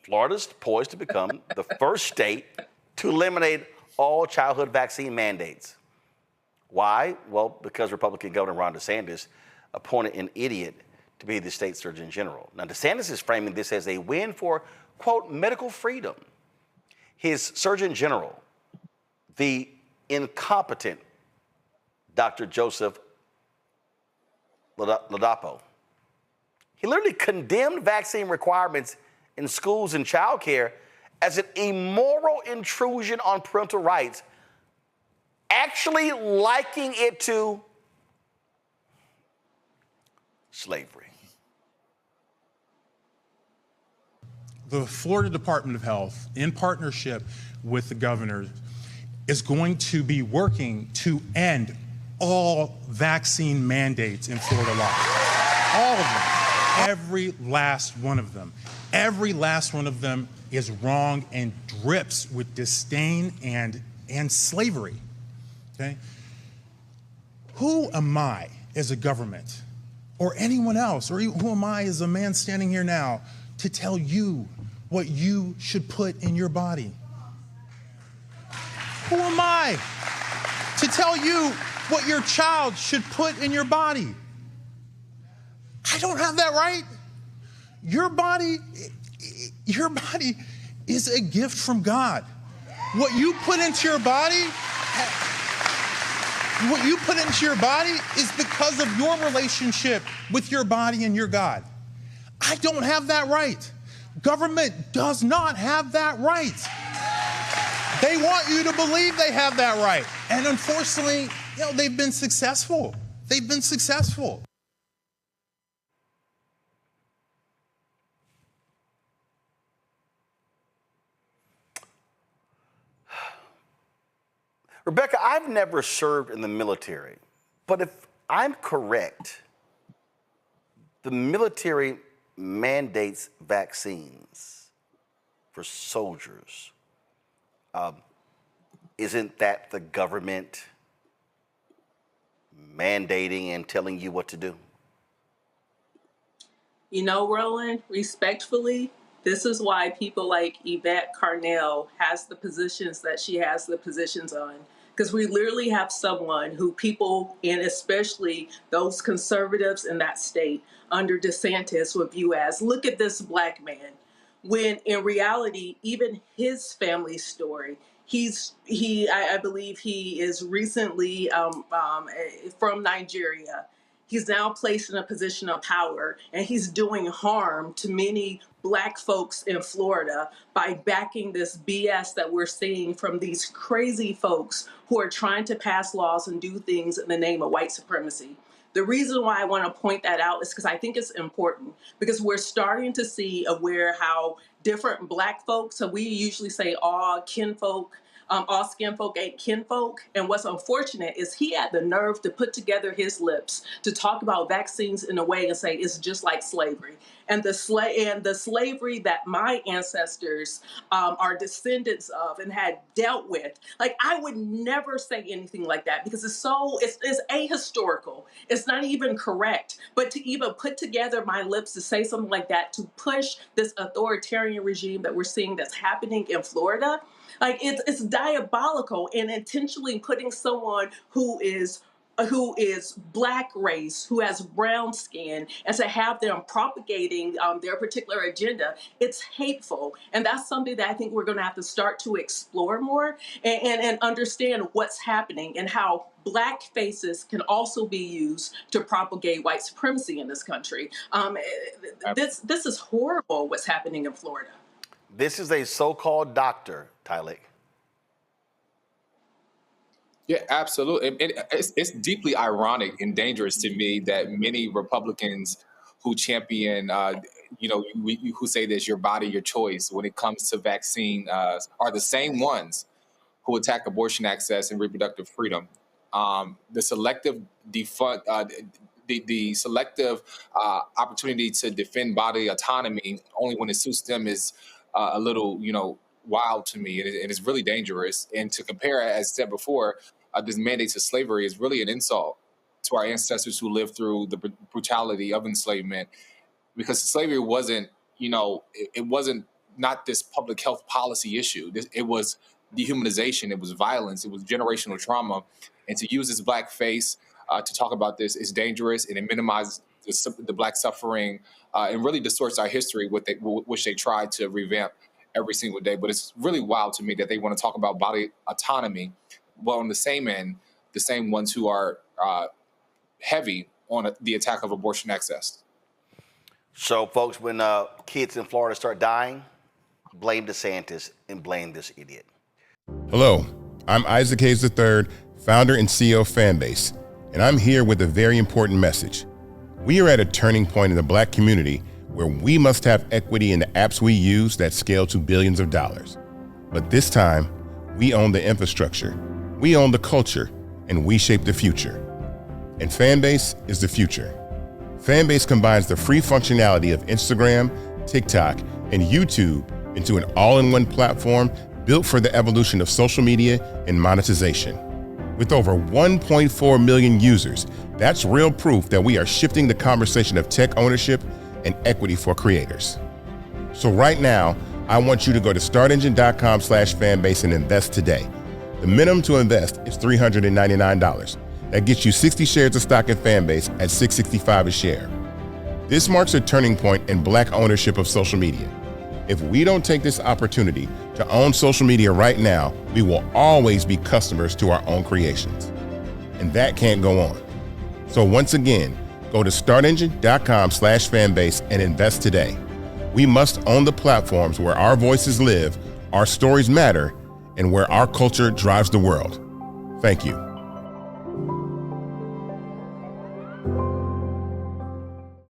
Florida's poised to become the first state to eliminate all childhood vaccine mandates. Why? Well, because Republican Governor Ron DeSantis appointed an idiot to be the state Surgeon General. Now, DeSantis is framing this as a win for, quote, medical freedom. His Surgeon General, the incompetent Dr. Joseph Ladapo, he literally condemned vaccine requirements in schools and childcare as an immoral intrusion on parental rights, actually liking it to slavery. The Florida Department of Health, in partnership with the governor, is going to be working to end all vaccine mandates in Florida law. All of them. Every last one of them. Every last one of them is wrong and drips with disdain and slavery. Okay? Who am I as a government, or anyone else, or who am I as a man standing here now to tell you what you should put in your body? Who am I to tell you what your child should put in your body? I don't have that right. Your body is a gift from God. What you put into your body, is because of your relationship with your body and your God. I don't have that right. Government does not have that right. They want you to believe they have that right. And unfortunately, they've been successful. They've been successful. Rebecca, I've never served in the military, but if I'm correct, the military mandates vaccines for soldiers. Isn't that the government mandating and telling you what to do? Roland, respectfully, this is why people like Yvette Carnell has the positions that she has the positions on. Because we literally have someone who people, and especially those conservatives in that state under DeSantis, would view as, look at this black man. When in reality, even his family story, I believe he is recently from Nigeria. He's now placed in a position of power, and he's doing harm to many black folks in Florida by backing this BS that we're seeing from these crazy folks who are trying to pass laws and do things in the name of white supremacy. The reason why I want to point that out is because I think it's important, because we're starting to see how different black folks, so we usually say all kinfolk, all skin folk ain't kinfolk. And what's unfortunate is he had the nerve to put together his lips to talk about vaccines in a way and say it's just like slavery. And the slavery that my ancestors are descendants of and had dealt with. Like, I would never say anything like that because it's ahistorical. It's not even correct. But to even put together my lips to say something like that, to push this authoritarian regime that we're seeing that's happening in Florida, like it's diabolical, and intentionally putting someone who is black race, who has brown skin, and to have them propagating their particular agenda, it's hateful. And that's something that I think we're going to have to start to explore more and understand what's happening and how black faces can also be used to propagate white supremacy in this country. This is horrible what's happening in Florida. This is a so-called doctor, Tylik. Yeah, absolutely. It's deeply ironic and dangerous to me that many Republicans who champion, who say this, your body, your choice, when it comes to vaccine, are the same ones who attack abortion access and reproductive freedom. The selective the selective opportunity to defend bodily autonomy only when it suits them is a little, wild to me, and it's really dangerous. And to compare, as said before, this mandate to slavery is really an insult to our ancestors who lived through the brutality of enslavement, because slavery wasn't, it wasn't not this public health policy issue. It was dehumanization, it was violence, it was generational trauma. And to use this Black face to talk about this is dangerous, and it minimizes the Black suffering and really distorts our history, which they try to revamp every single day. But it's really wild to me that they want to talk about body autonomy, while on the same end, the same ones who are heavy on the attack of abortion access. So, folks, when kids in Florida start dying, blame DeSantis and blame this idiot. Hello, I'm Isaac Hayes III, founder and CEO of Fanbase, and I'm here with a very important message. We are at a turning point in the Black community where we must have equity in the apps we use that scale to billions of dollars. But this time, we own the infrastructure, we own the culture, and we shape the future. And Fanbase is the future. Fanbase combines the free functionality of Instagram, TikTok, and YouTube into an all-in-one platform built for the evolution of social media and monetization. With over 1.4 million users, that's real proof that we are shifting the conversation of tech ownership and equity for creators. So right now, I want you to go to startengine.com/fanbase and invest today. The minimum to invest is $399. That gets you 60 shares of stock in Fanbase at $665 a share. This marks a turning point in Black ownership of social media. If we don't take this opportunity to own social media right now, we will always be customers to our own creations. And that can't go on. So once again, go to startengine.com/fanbase and invest today. We must own the platforms where our voices live, our stories matter, and where our culture drives the world. Thank you.